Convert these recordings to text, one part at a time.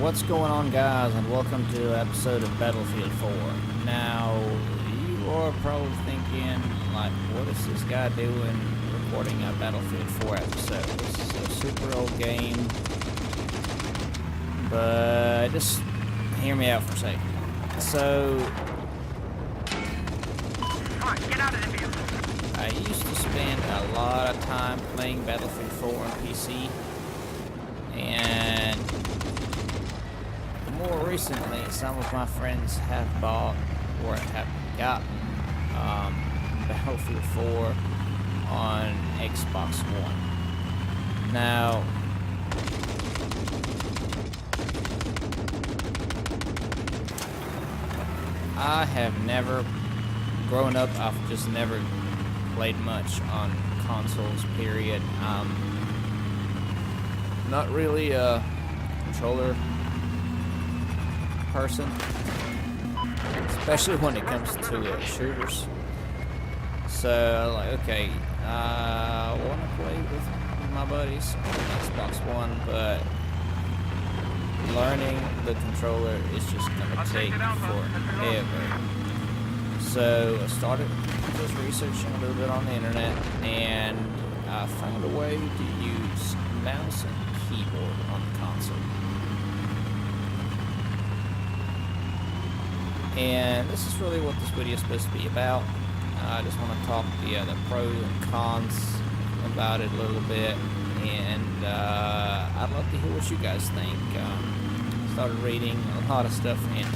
What's going on, guys, and welcome to an episode of Battlefield 4. Now, you are probably thinking, like, what is this guy doing recording a Battlefield 4 episode? This is a super old game, but just hear me out for a second. So, Come on, get out of the field. I used to spend a lot of time playing Battlefield 4 on PC, and more recently, some of my friends have bought or have gotten Battlefield 4 on Xbox One. Now, I have never, growing up, I've just never played much on consoles, period. Not really a controller person, especially when it comes to shooters. So, like, okay, I want to play with my buddies on Xbox One, but learning the controller is just gonna take forever. So I started just researching a little bit on the internet, and I found a way to use mouse and keyboard on the console. And this is really what this video is supposed to be about. I just want to talk the pros and cons about it a little bit, and I'd love to hear what you guys think. Started reading a lot of stuff in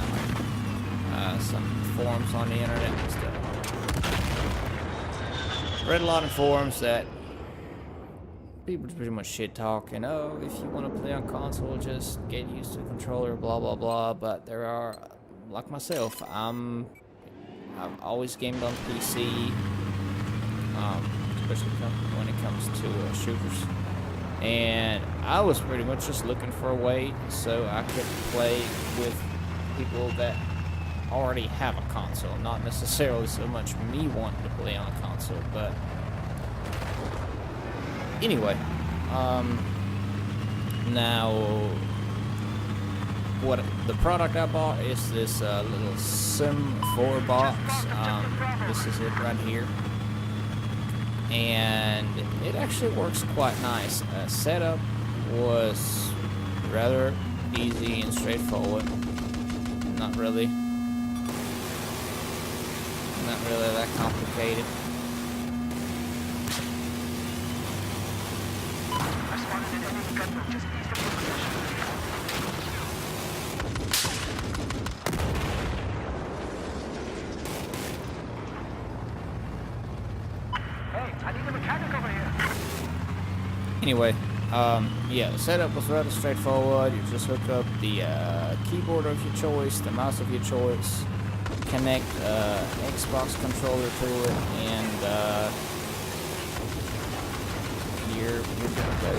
some forums on the internet and stuff. Read a lot of forums that people pretty much shit talking. Oh, if you want to play on console, just get used to the controller, blah blah blah. But there are, like myself, I've always gamed on PC, especially when it comes to shooters. And I was pretty much just looking for a way so I could play with people that already have a console. Not necessarily so much me wanting to play on a console, but anyway. Now, what the product I bought is this little XIM4 box. This is it right here, and it actually works quite nice. Setup was rather easy and straightforward. Not really that complicated. Anyway, yeah, the setup was rather straightforward. You just hook up the keyboard of your choice, the mouse of your choice, connect Xbox controller to it, and you're good to go.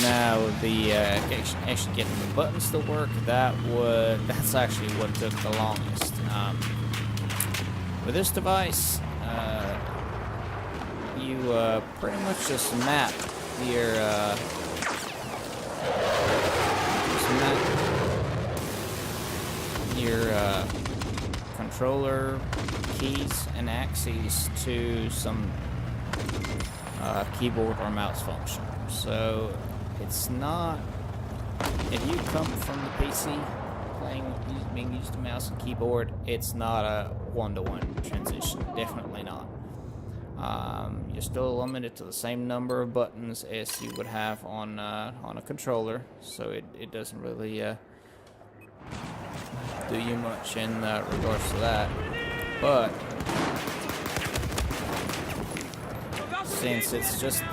Now, the actually getting the buttons to work, that's actually what took the longest. With this device, you pretty much just map your controller keys and axes to some keyboard or mouse function. So it's not, if you come from the PC being used to mouse and keyboard, it's not a one-to-one transition. Definitely not. You're still limited to the same number of buttons as you would have on a controller, so it doesn't really do you much in regards to that. But since it's just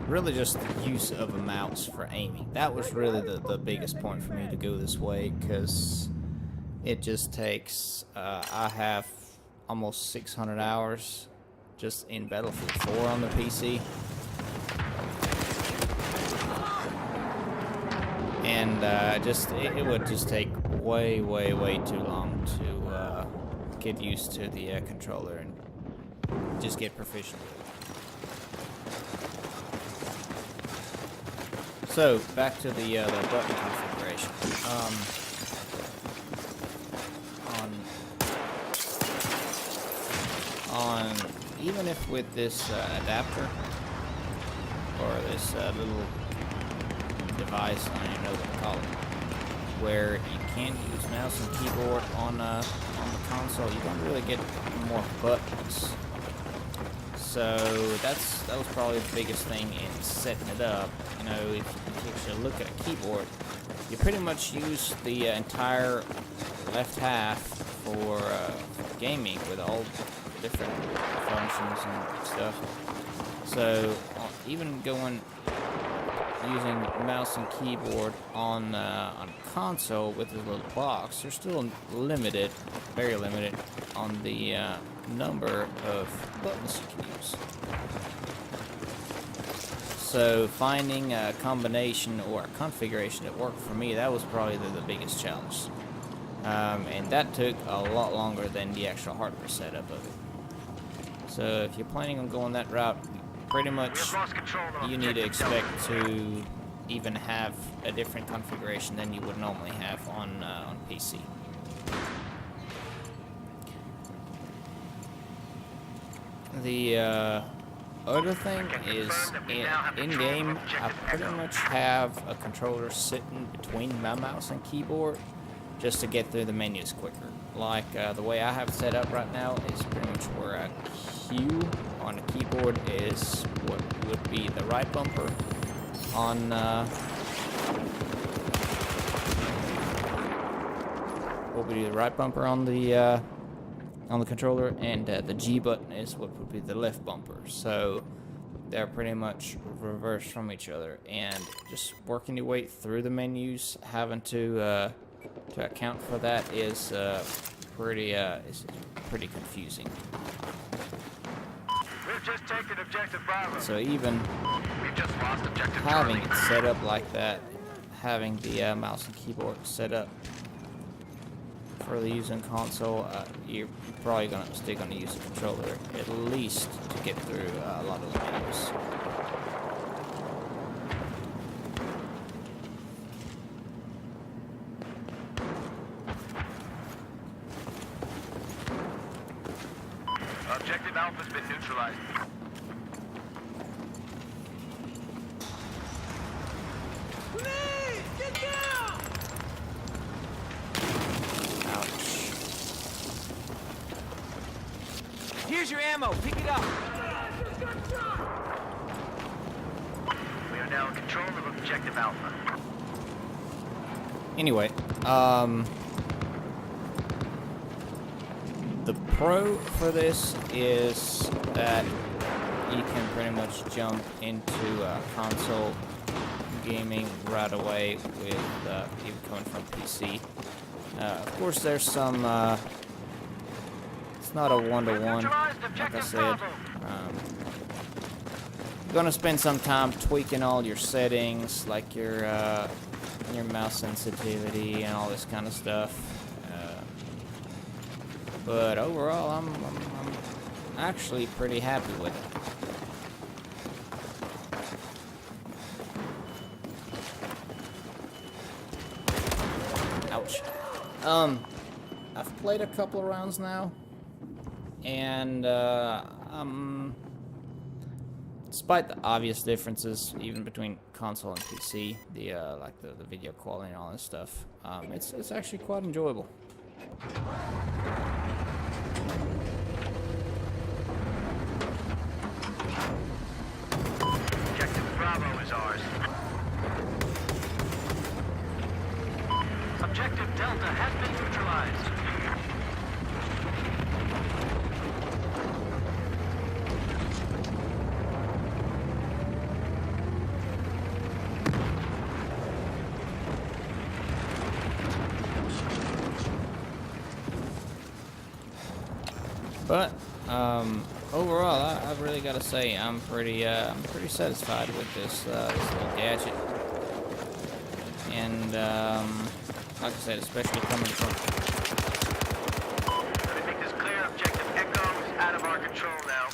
really just the use of a mouse for aiming, that was really the biggest point for me to go this way, because it just takes, I have almost 600 hours just in Battlefield 4 on the PC. And it would just take way too long to get used to the controller and just get proficient with So back to the button configuration. On even if with this adapter or this little device, I don't even know what to call it, where you can use mouse and keyboard on the console, you don't really get more buttons. So that was probably the biggest thing in setting it up. You know, if you actually look at a keyboard, you pretty much use the entire left half for gaming with all the different functions and stuff. So even going using mouse and keyboard on console with this little box, you're still limited, very limited, on the number of buttons you can use. So finding a combination or a configuration that worked for me, that was probably the biggest challenge. And that took a lot longer than the actual hardware setup of it. So if you're planning on going that route, pretty much you need to expect to even have a different configuration than you would normally have on PC. The other thing is in-game, I pretty much have a controller sitting between my mouse and keyboard just to get through the menus quicker. Like the way I have it set up right now is pretty much where a Q on the keyboard is what would be the right bumper on on the controller, and the G button is what would be the left bumper. So they're pretty much reversed from each other, and just working your way through the menus, having to account for that is pretty confusing. We've just taken objective Bravo. So even We've just lost objective having Charlie. it set up like that, having the mouse and keyboard set up for the using console, you're probably still gonna use a controller at least to get through a lot of the menus. Objective Alpha's been neutralized. Please, get down! Ouch. Here's your ammo. Pick it up. We are now in control of objective Alpha. Anyway, the pro for this is that you can pretty much jump into console gaming right away with even coming from PC. Of course, there's some. It's not a one-to-one, like I said. You're gonna spend some time tweaking all your settings, like your mouse sensitivity and all this kind of stuff. But overall, I'm actually pretty happy with it. Ouch. I've played a couple of rounds now, and despite the obvious differences, even between console and PC, like the video quality and all this stuff, it's actually quite enjoyable. Objective Bravo is ours. Objective Delta has been neutralized. But overall, I've really got to say I'm pretty satisfied with this little gadget, and like I said, especially coming from. Let me make this clear. Objective Echo is out of our control now.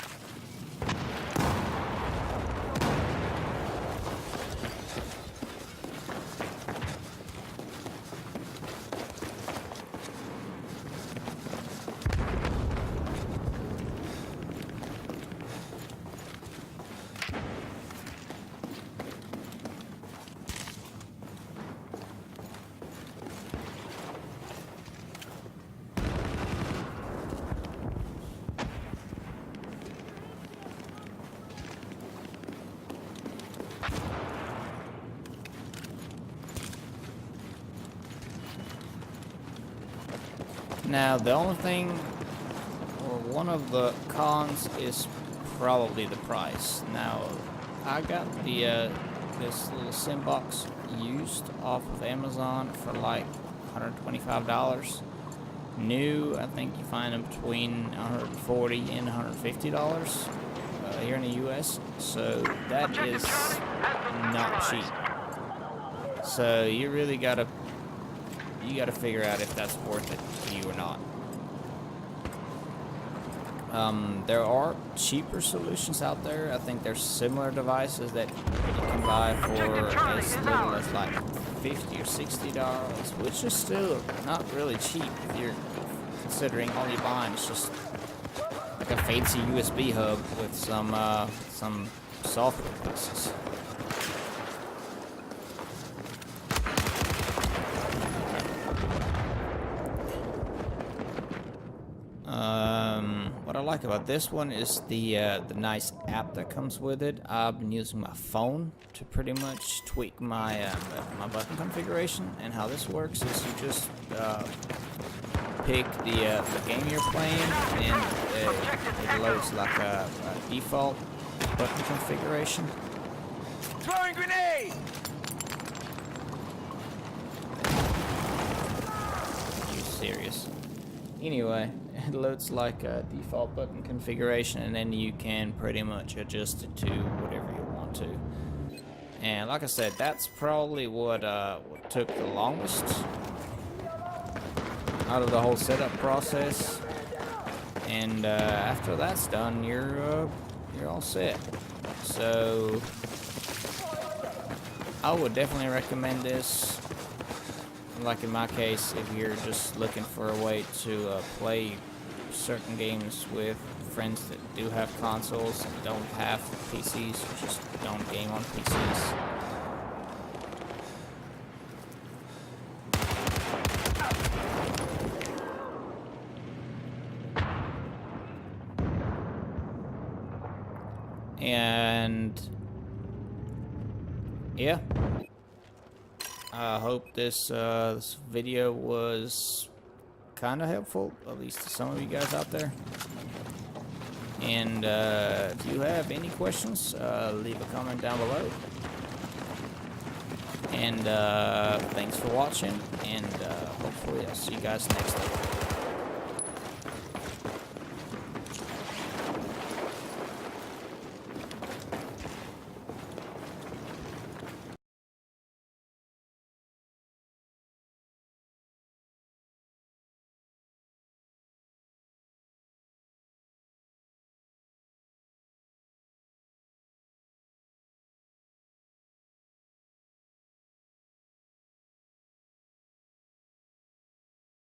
Now, the only thing, or one of the cons, is probably the price. Now, I got the this little sim box used off of Amazon for like $125. New, I think you find them between $140 and $150 here in the U.S. So that is not cheap. So you really gotta figure out if that's worth it to you or not. There are cheaper solutions out there. I think there's similar devices that you can buy for as little as like $50 or $60, which is still not really cheap if you're considering all you're buying is just like a fancy USB hub with some software pieces. What I like about this one is the nice app that comes with it. I've been using my phone to pretty much tweak my my button configuration, and how this works is you just pick the game you're playing, and it loads like a default button configuration. Throwing grenade! Are you serious? Anyway, it loads like a default button configuration, and then you can pretty much adjust it to whatever you want to. And like I said, that's probably what took the longest out of the whole setup process. And after that's done, you're all set. So I would definitely recommend this. Like in my case, if you're just looking for a way to play certain games with friends that do have consoles and don't have PCs, or just don't game on PCs. And yeah, I hope this this video was kind of helpful, at least to some of you guys out there. And if you have any questions, leave a comment down below. And thanks for watching, and hopefully I'll see you guys next time.